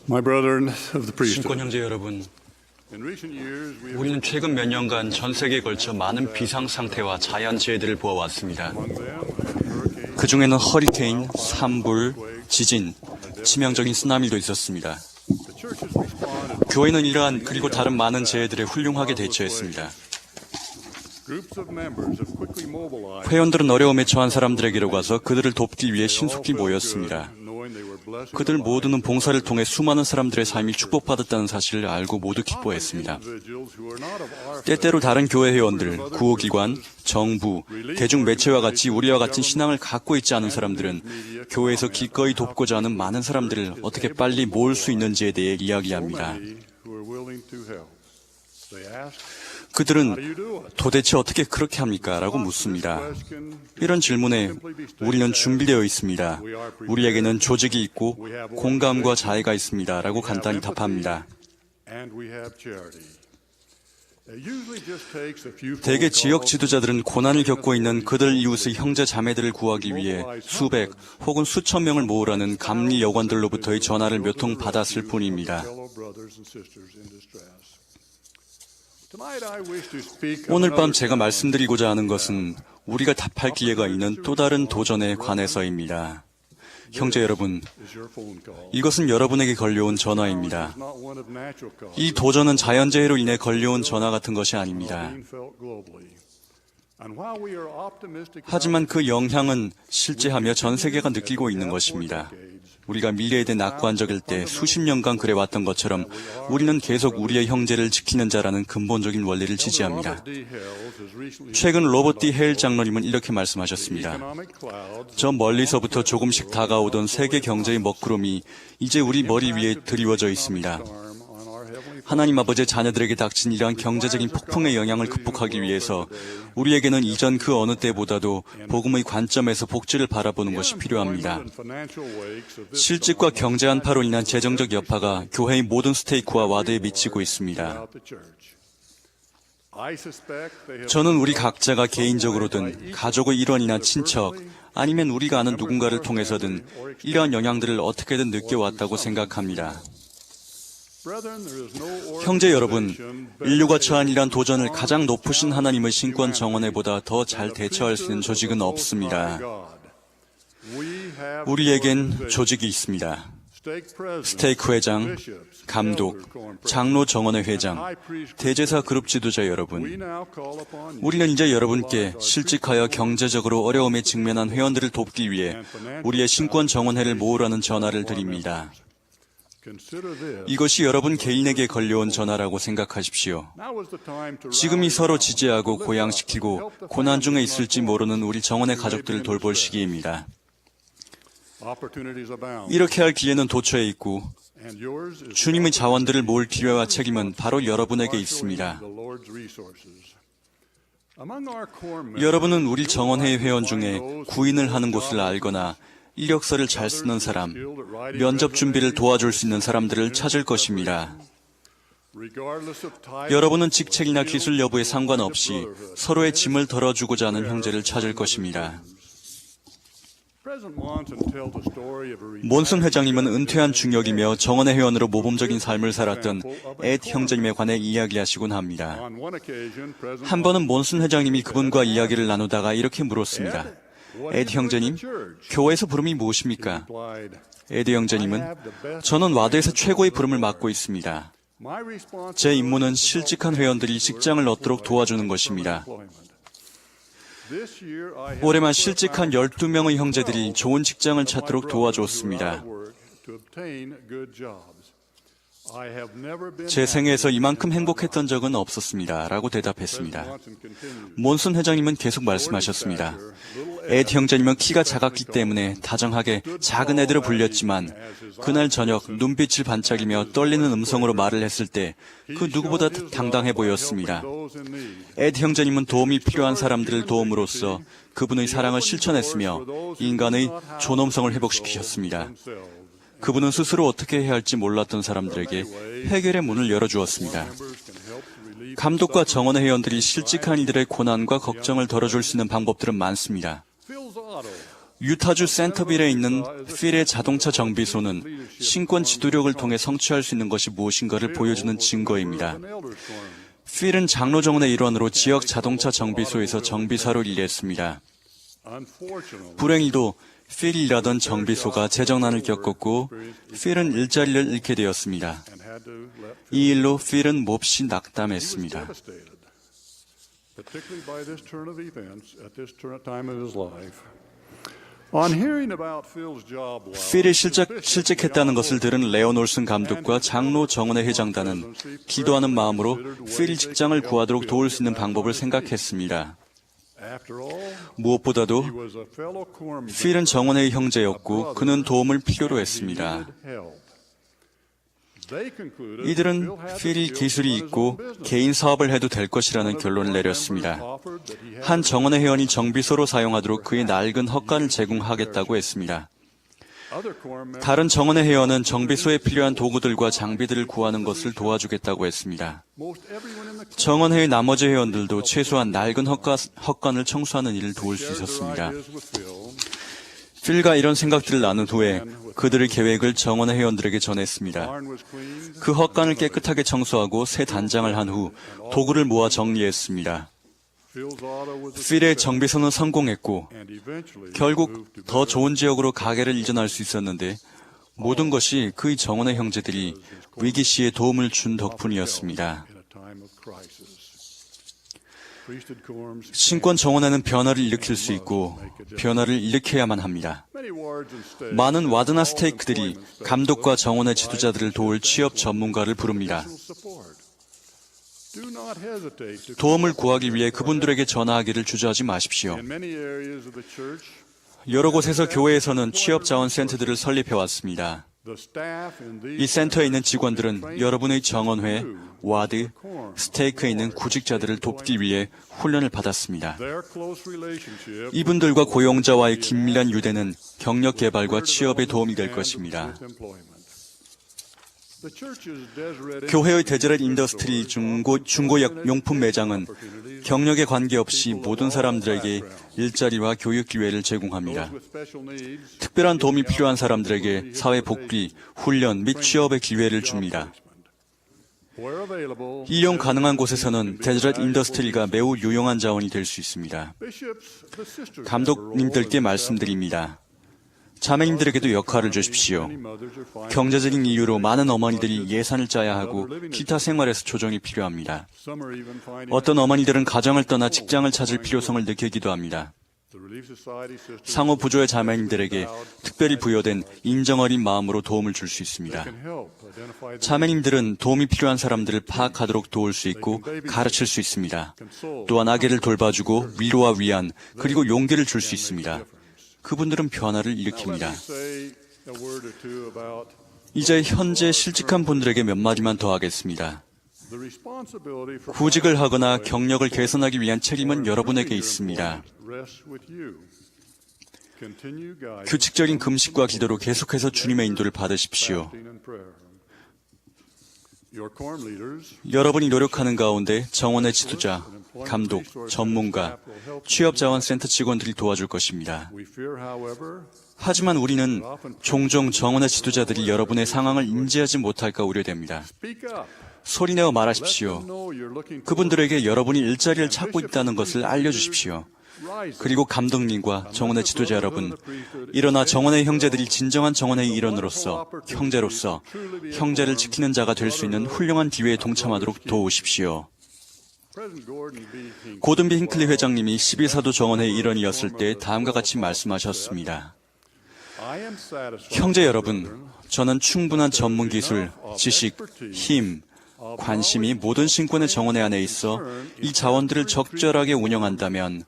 My brethren of the priesthood. 신권 형제 여러분, In recent years, we have 우리는 최근 몇 년간 전 세계에 걸쳐 많은 비상상태와 자연재해들을 보아왔습니다. 그 중에는 허리케인, 산불, 지진, 치명적인 쓰나미도 있었습니다. the church has responded. 교회는 이러한 그리고 다른 많은 재해들에 훌륭하게 대처했습니다. Groups of members have quickly mobilized. 회원들은 어려움에 처한 사람들에게로 가서 그들을 돕기 위해 신속히 모였습니다. Knowing they were blessed. 그들 모두는 봉사를 통해 수많은 사람들의 삶이 축복받았다는 사실을 알고 모두 기뻐했습니다. Individuals who are not of our 때때로 다른 교회 회원들, 구호기관, 정부, 대중매체와 같이 우리와 같은 신앙을 갖고 있지 않은 사람들은 교회에서 기꺼이 돕고자 하는 많은 사람들을 어떻게 빨리 모을 수 있는지에 대해 이야기합니다. who are willing to help. They ask, 그들은 도대체 어떻게 그렇게 합니까? 라고 묻습니다. 이런 질문에 우리는 준비되어 있습니다. 우리에게는 조직이 있고 공감과 자애가 있습니다. 라고 간단히 답합니다. and we have charity. It usually just takes a few 대개 phone 지역 calls 지도자들은 고난을 겪고 있는 그들 이웃의 형제 자매들을 구하기 위해 수백 혹은 수천 명을 모으라는 감리 여관들로부터의 전화를 몇 통 받았을 뿐입니다. fellow brothers and sisters in distress. Tonight I wish to speak of 오늘 밤 another 제가 말씀드리고자 하는 것은 우리가 답할 기회가 있는 또 다른 도전에 관해서입니다. 형제 여러분, is your phone call. 이것은 여러분에게 걸려온 전화입니다. It's not one of natural causes. 이 도전은 자연재해로 인해 걸려온 전화 같은 것이 아닙니다. being felt globally. And while we are optimistic 하지만 그 영향은 실제하며 전 세계가 느끼고 있는 것입니다. 우리가 미래에 대해 낙관적일 때 수십 년간 그래왔던 것처럼 우리는 계속 우리의 형제를 지키는 자라는 근본적인 원리를 지지합니다. D. Hales has recently 최근 로버트 D. 헤일 장로님은 이렇게 말씀하셨습니다. economic clouds 저 멀리서부터 조금씩 다가오던 세계 경제의 먹구름이 이제 우리 머리 위에 드리워져 있습니다. arm on our heavenly 하나님 아버지의 자녀들에게 닥친 이러한 경제적인 폭풍의 영향을 극복하기 위해서 우리에게는 이전 그 어느 때보다도 복음의 관점에서 복지를 바라보는 것이 필요합니다. and financial wakes of this 실직과 경제 한파로 인한 재정적 여파가 교회의 모든 스테이크와 와드에 미치고 있습니다. throughout the church. I suspect they have 저는 우리 각자가 개인적으로든 가족의 일원이나 친척 아니면 우리가 아는 누군가를 통해서든 이러한 영향들을 어떻게든 느껴왔다고 생각합니다. Brethren, there is no 형제 여러분, organization 인류가 처한 이러한 도전을 가장 높으신 하나님의 신권 정원회보다 더 잘 대처할 수 있는 조직은 없습니다. We have 우리에겐 조직이 있습니다. stake presidents, 스테이크 회장, bishops, 감독, elders, quorum 장로 정원회 회장, high priest. 대제사 그룹 지도자 We 여러분, now call upon you. 우리는 이제 여러분께 실직하여 경제적으로 어려움에 직면한 회원들을 돕기 위해 우리의 신권 정원회를 모으라는 전화를 드립니다. Consider this. 이것이 여러분 개인에게 걸려온 전화라고 생각하십시오. Now is the time to 지금이 rally 서로 around, 지지하고 lift up, 고양시키고 help the 고난 중에 families 있을지 모르는 우리 정원의 가족들을 돌볼 시기입니다. Opportunities abound. 이렇게 할 기회는 도처에 있고 And yours is 주님의 자원들을 모을 기회와 책임은 바로 여러분에게 있습니다. the Lord's resources. Among our core members, 여러분은 우리 정원회의 회원 중에 구인을 하는 곳을 알거나 이력서를 잘 쓰는 사람, 면접 준비를 도와줄 수 있는 사람들을 찾을 것입니다. regardless of type, 여러분은 직책이나 기술 여부에 상관없이 서로의 짐을 덜어주고자 하는 형제를 찾을 것입니다. President Monson tells the story of a retired 몬슨 회장님은 은퇴한 중역이며 정원회 회원으로 모범적인 삶을 살았던 앳 형제님에 관해 이야기하시곤 합니다. On one occasion, President 한 번은 몬슨 회장님이 그분과 이야기를 나누다가 이렇게 물었습니다. 앳 형제님, 교회에서 부름이 무엇입니까? replied, 에드 형제님은 저는 와드에서 최고의 부름을 맡고 있습니다. My response 제 임무는 실직한 회원들이 직장을 얻도록 도와주는 것입니다. this year I have 올해만 실직한 12명의 형제들이 좋은 직장을 찾도록 도와줬습니다. worked to obtain good jobs. I have never been 제 생애에서 이만큼 행복했던 적은 없었습니다. 라고 대답했습니다. 몬슨 회장님은 계속 말씀하셨습니다. 앳 형제님은 키가 작았기 때문에 다정하게 작은 애들을 불렸지만 그날 저녁 눈빛을 반짝이며 떨리는 음성으로 말을 했을 때 그 누구보다 당당해 보였습니다. 앳 형제님은 도움이 필요한 사람들을 도움으로써 그분의 사랑을 실천했으며 인간의 존엄성을 회복시키셨습니다. 그분은 스스로 어떻게 해야 할지 몰랐던 사람들에게 해결의 문을 열어주었습니다. 감독과 정원의 회원들이 실직한 이들의 고난과 걱정을 덜어줄 수 있는 방법들은 많습니다. 유타주 센터빌에 있는 필의 자동차 정비소는 신권 지도력을 통해 성취할 수 있는 것이 무엇인가를 보여주는 증거입니다. 필은 장로 정원의 일원으로 지역 자동차 정비소에서 정비사로 일했습니다. 불행히도 필이 일하던 정비소가 재정난을 겪었고 필은 일자리를 잃게 되었습니다. 이 일로 필은 몹시 낙담했습니다. 필이 실직했다는 것을 들은 레온 올슨 감독과 장로 정원회 회장단은 기도하는 마음으로 필 직장을 구하도록 도울 수 있는 방법을 생각했습니다. 무엇보다도 필은 정원회의 형제였고 그는 도움을 필요로 했습니다. 이들은 필이 기술이 있고 개인 사업을 해도 될 것이라는 결론을 내렸습니다. 한 정원회 회원이 정비소로 사용하도록 그의 낡은 헛간을 제공하겠다고 했습니다. 다른 정원회 회원은 정비소에 필요한 도구들과 장비들을 구하는 것을 도와주겠다고 했습니다. 정원회의 나머지 회원들도 최소한 낡은 헛간을 청소하는 일을 도울 수 있었습니다. 필과 이런 생각들을 나눈 후에 그들의 계획을 정원회 회원들에게 전했습니다. 그 헛간을 깨끗하게 청소하고 새 단장을 한 후 도구를 모아 정리했습니다. 필의 정비소는 성공했고 결국 더 좋은 지역으로 가게를 이전할 수 있었는데 모든 것이 그의 정원회 형제들이 위기 시에 도움을 준 덕분이었습니다. 신권 정원회는 변화를 일으킬 수 있고 변화를 일으켜야만 합니다. 많은 와드나 스테이크들이 감독과 정원회 지도자들을 도울 취업 전문가를 부릅니다. 도움을 구하기 위해 그분들에게 전화하기를 주저하지 마십시오. 여러 곳에서 교회에서는 취업 자원 센터들을 설립해 왔습니다. 이 센터에 있는 직원들은 여러분의 정원회, 와드, 스테이크에 있는 구직자들을 돕기 위해 훈련을 받았습니다. 이분들과 고용자와의 긴밀한 유대는 경력 개발과 취업에 도움이 될 것입니다. 교회의 데저렛 인더스트리 중고용품 매장은 경력에 관계없이 모든 사람들에게 일자리와 교육 기회를 제공합니다. 특별한 도움이 필요한 사람들에게 사회 복귀, 훈련 및 취업의 기회를 줍니다. 이용 가능한 곳에서는 데저렛 인더스트리가 매우 유용한 자원이 될 수 있습니다. 감독님들께 말씀드립니다. 자매님들에게도 역할을 주십시오. 경제적인 이유로 많은 어머니들이 예산을 짜야 하고 기타 생활에서 조정이 필요합니다. 어떤 어머니들은 가정을 떠나 직장을 찾을 필요성을 느끼기도 합니다. 상호 부조의 자매님들에게 특별히 부여된 인정 어린 마음으로 도움을 줄 수 있습니다. 자매님들은 도움이 필요한 사람들을 파악하도록 도울 수 있고 가르칠 수 있습니다. 또한 아기를 돌봐주고 위로와 위안 그리고 용기를 줄 수 있습니다. 그분들은 변화를 일으킵니다. 이제 현재 실직한 분들에게 몇 마디만 더 하겠습니다. 구직을 하거나 경력을 개선하기 위한 책임은 여러분에게 있습니다. 규칙적인 금식과 기도로 계속해서 주님의 인도를 받으십시오. 여러분이 노력하는 가운데 정원의 지도자, 감독, 전문가, 취업자원센터 직원들이 도와줄 것입니다. 하지만 우리는 종종 정원의 지도자들이 여러분의 상황을 인지하지 못할까 우려됩니다. 소리내어 말하십시오. 그분들에게 여러분이 일자리를 찾고 있다는 것을 알려주십시오. 그리고 감독님과 정원의 지도자 여러분, 일어나 정원의 형제들이 진정한 정원의 일원으로서, 형제로서, 형제를 지키는 자가 될 수 있는 훌륭한 기회에 동참하도록 도우십시오. 고든 B. 힌클리 회장님이 12사도 정원회의 일원이었을 때 다음과 같이 말씀하셨습니다. 형제 여러분, 저는 충분한 전문 기술, 지식, 힘, 관심이 모든 신권의 정원회 안에 있어 이 자원들을 적절하게 운영한다면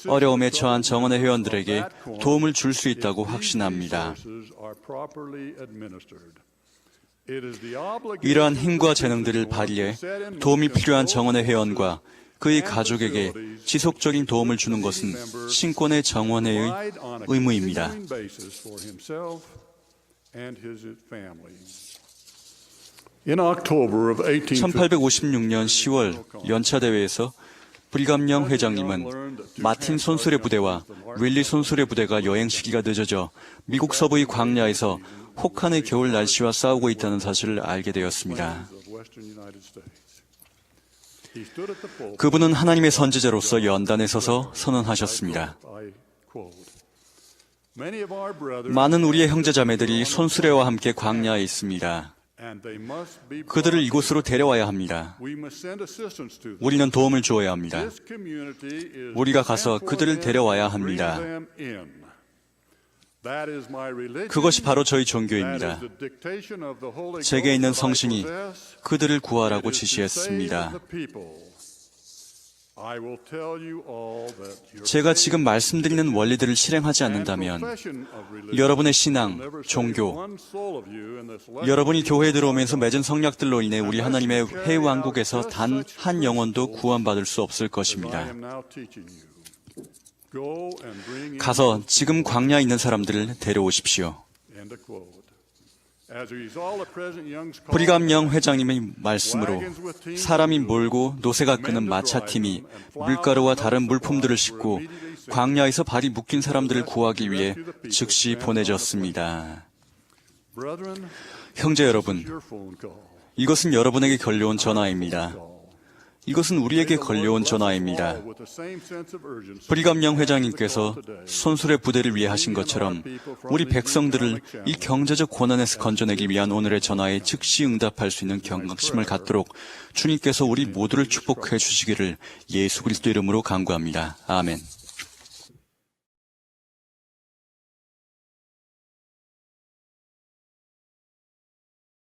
어려움에 처한 정원회 회원들에게 도움을 줄 수 있다고 확신합니다. 이러한 힘과 재능들을 발휘해 도움이 필요한 정원회 회원과 그의 가족에게 지속적인 도움을 주는 것은 신권의 정원회의 의무입니다. 1856년 10월 연차 대회에서 브리감영 회장님은 마틴 손수레 부대와 윌리 손수레 부대가 여행 시기가 늦어져 미국 서부의 광야에서 혹한의 겨울 날씨와 싸우고 있다는 사실을 알게 되었습니다. 그분은 하나님의 선지자로서 연단에 서서 선언하셨습니다. 많은 우리의 형제자매들이 손수레와 함께 광야에 있습니다. 그들을 이곳으로 데려와야 합니다. 우리는 도움을 주어야 합니다. 우리가 가서 그들을 데려와야 합니다. 그것이 바로 저희 종교입니다. 제게 있는 성신이 그들을 구하라고 지시했습니다. 제가 지금 말씀드리는 원리들을 실행하지 않는다면 여러분의 신앙, 종교, 여러분이 교회에 들어오면서 맺은 성약들로 인해 우리 하나님의 해왕국에서 단 한 영혼도 구원받을 수 없을 것입니다. 가서 지금 광야에 있는 사람들을 데려오십시오. 브리감영 회장님의 말씀으로 사람이 몰고 노새가 끄는 마차팀이 밀가루와 다른 물품들을 싣고 광야에서 발이 묶인 사람들을 구하기 위해 즉시 보내졌습니다. 형제 여러분, 이것은 여러분에게 걸려온 전화입니다. 이것은 우리에게 걸려온 전화입니다. 브리감영 회장님께서 손수레 부대를 위해 하신 것처럼 우리 백성들을 이 경제적 고난에서 건져내기 위한 오늘의 전화에 즉시 응답할 수 있는 경각심을 갖도록 주님께서 우리 모두를 축복해 주시기를 예수 그리스도 이름으로 간구합니다. 아멘.